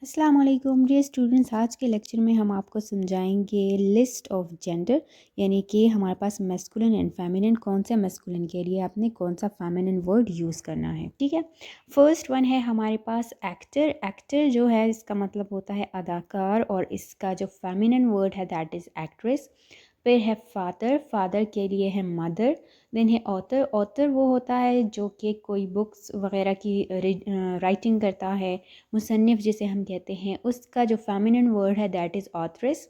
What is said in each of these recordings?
अस्सलाम वालेकुम dear students. आज के लेक्चर में हम आपको समझाएंगे लिस्ट ऑफ जेंडर, यानी कि हमारे पास मैस्कुलिन एंड फेमिनिन, कौन से मैस्कुलिन के लिए आपने कौन सा फेमिनिन वर्ड यूज़ करना है। ठीक है, फर्स्ट वन है हमारे पास एक्टर। एक्टर जो है इसका मतलब होता है अदाकार, और इसका जो फेमिनिन वर्ड है दैट इज़ एक्ट्रेस। फिर है फादर, फादर के लिए है मदर। देन है ऑथर, ऑथर वो होता है जो कि कोई बुक्स वगैरह की राइटिंग करता है, मुसन्निफ़ जिसे हम कहते हैं, उसका जो फेमिनिन वर्ड है दैट इज़ ऑथरेस।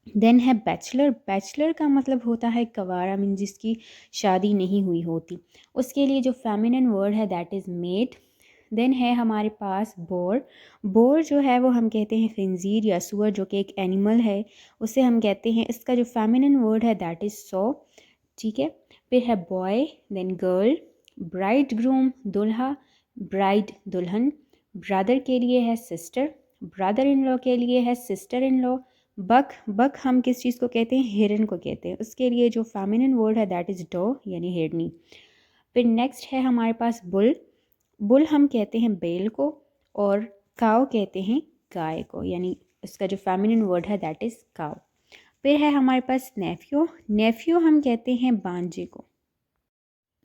देन है बैचलर, बैचलर का मतलब होता है कवारा, मीन जिसकी शादी नहीं हुई होती, उसके लिए जो फेमिनिन वर्ड है दैट इज़ मेड। देन है हमारे पास बोर, बोर जो है वो हम कहते हैं खिंजीर या सुअर, जो कि एक एनिमल है, उसे हम कहते हैं, इसका जो फेमिनिन वर्ड है दैट इज़ सो। ठीक है, फिर है boy, then girl, bride groom दुल्हा, ब्राइड दुल्हन, ब्रदर के लिए है सिस्टर, ब्रदर इन लॉ के लिए है सिस्टर इन लॉ। बक, बक हम किस चीज़ को कहते हैं, हिरन को कहते हैं, उसके लिए जो फेमिनिन वर्ड है दैट इज़ डो यानी हिरनी। फिर नेक्स्ट है हमारे पास बुल, बुल हम कहते हैं बेल को, और काव कहते हैं गाय को, यानी इसका जो फेमिनिन वर्ड है दैट इज़ काव। फिर है हमारे पास नेफ्यू, नेफ्यू हम कहते हैं बांजे को।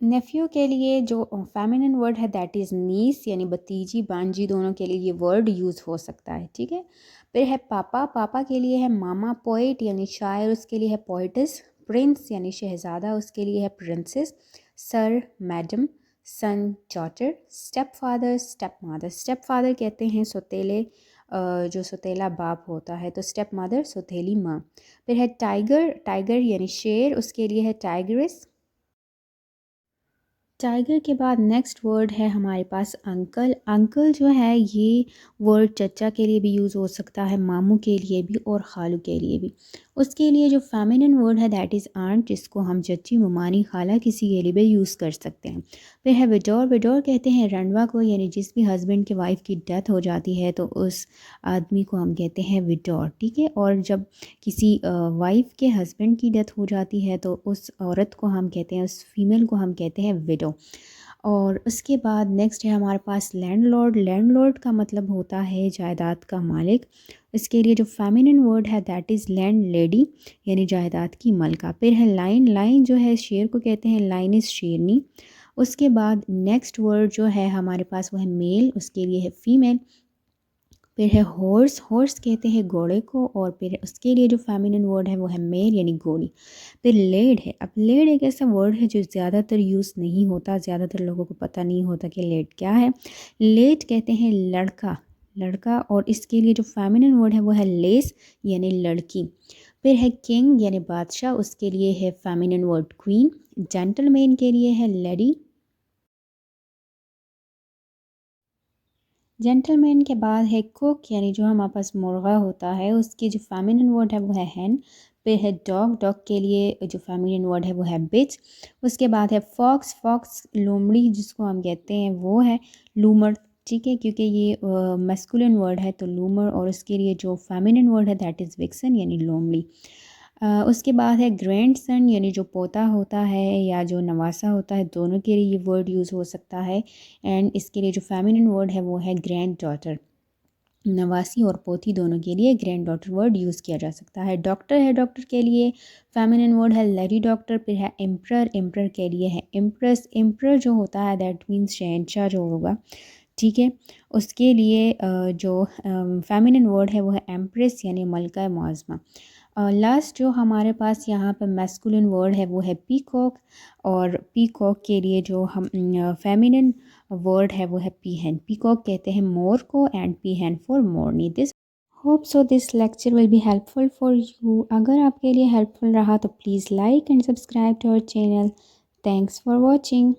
नेफ्यू के लिए जो फेमिनिन वर्ड है दैट इज़ नीस, यानी भतीजी बांजी दोनों के लिए ये वर्ड यूज़ हो सकता है। ठीक है, फिर है पापा, पापा के लिए है मामा, पोइट यानी शायर, उसके लिए है पोइटिस, प्रिंस यानी शहज़ादा, उसके लिए है princess, sir madam, son daughter, step father step mother, step father कहते हैं सौतेले जो सौतेला बाप होता है, तो स्टेप मदर सौतेली माँ। फिर है टाइगर, टाइगर यानी शेर, उसके लिए है टाइगरिस। टाइगर के बाद नेक्स्ट वर्ड है हमारे पास अंकल, अंकल जो है ये वर्ड चचा के लिए भी यूज़ हो सकता है, मामू के लिए भी और खालू के लिए भी। उसके लिए जो फेमिनिन वर्ड है दैट इज़ आंट, जिसको हम चची, ममानी, खाला किसी के लिए भी यूज़ कर सकते हैं। फिर है विडोर, विडोर कहते हैं रंडवा को, यानी जिस भी हस्बैंड के वाइफ की डेथ हो जाती है तो उस आदमी को हम कहते हैं विडोर। ठीक है, और जब किसी वाइफ के हस्बैंड की डेथ हो जाती है तो उस औरत को हम कहते हैं, उस फीमेल को हम कहते हैं विडो। और उसके बाद नेक्स्ट है हमारे पास लैंडलॉर्ड, लैंडलॉर्ड का मतलब होता है जायदाद का मालिक, इसके लिए जो फेमिनिन वर्ड है दैट इज़ लैंड लेडी, यानी जायदाद की मलका। फिर है लाइन, लाइन जो है शेर को कहते हैं, लाइन इज़ शेरनी। उसके बाद नेक्स्ट वर्ड जो है हमारे पास वो है मेल, उसके लिए है फीमेल। फिर है हॉर्स, हॉर्स कहते हैं घोड़े को, और फिर उसके लिए जो फेमिनिन वर्ड है वो है मेल यानी घोड़ी। फिर लेड है, अब लेड एक ऐसा वर्ड है जो ज़्यादातर यूज़ नहीं होता, ज़्यादातर लोगों को पता नहीं होता कि लेड क्या है। लेड कहते हैं लड़का, लड़का, और इसके लिए जो फेमिनिन वर्ड है वो है लेस यानी लड़की। फिर है किंग यानी बादशाह, उसके लिए है फेमिनिन वर्ड क्वीन। जेंटलमैन के लिए है लेडी। जेंटलमैन के बाद है कुक, यानी जो हमारे पास मुर्गा होता है, उसकी जो फेमिनिन वर्ड है वो है हैन। फिर है डॉग, डॉग के लिए जो फेमिनिन वर्ड है वो है बिच। उसके बाद है फॉक्स, फॉक्स लोमड़ी जिसको हम कहते हैं वो है लूमर। ठीक है, क्योंकि ये मैस्कुलिन वर्ड है तो लूमर, और उसके लिए जो फेमिनिन वर्ड है दैट इज़ विक्सन यानी लोमड़ी। उसके बाद है ग्रैंड सन, यानी जो पोता होता है या जो नवासा होता है, दोनों के लिए ये वर्ड यूज़ हो सकता है। एंड इसके लिए जो फेमिनिन वर्ड है वो है ग्रैंड डॉटर, नवासी और पोती दोनों के लिए ग्रैंड डॉटर वर्ड यूज़ किया जा सकता है। डॉक्टर है, डॉक्टर के लिए फेमिनिन वर्ड है लेडी डॉक्टर। फिर है एम्प्रर, एम्प्रर के लिए है एम्प्रेस, एम्प्रर जो होता है दैट मीन्स शहंशाह जो होगा। ठीक है, उसके लिए जो फेमिनिन वर्ड है वो है एम्प्रेस यानी मलका मुआज़मा। लास्ट जो हमारे पास यहाँ पर मैस्कुलिन वर्ड है वो है पीकॉक, और पीकॉक के लिए जो हम फेमिनिन वर्ड है वो है पीहन, पीकॉक कहते हैं मोर को, एंड पीहन फॉर मोरनी। This hope so this lecture will be helpful for you. अगर आपके लिए हेल्पफुल रहा तो please like and subscribe to our channel. Thanks for watching.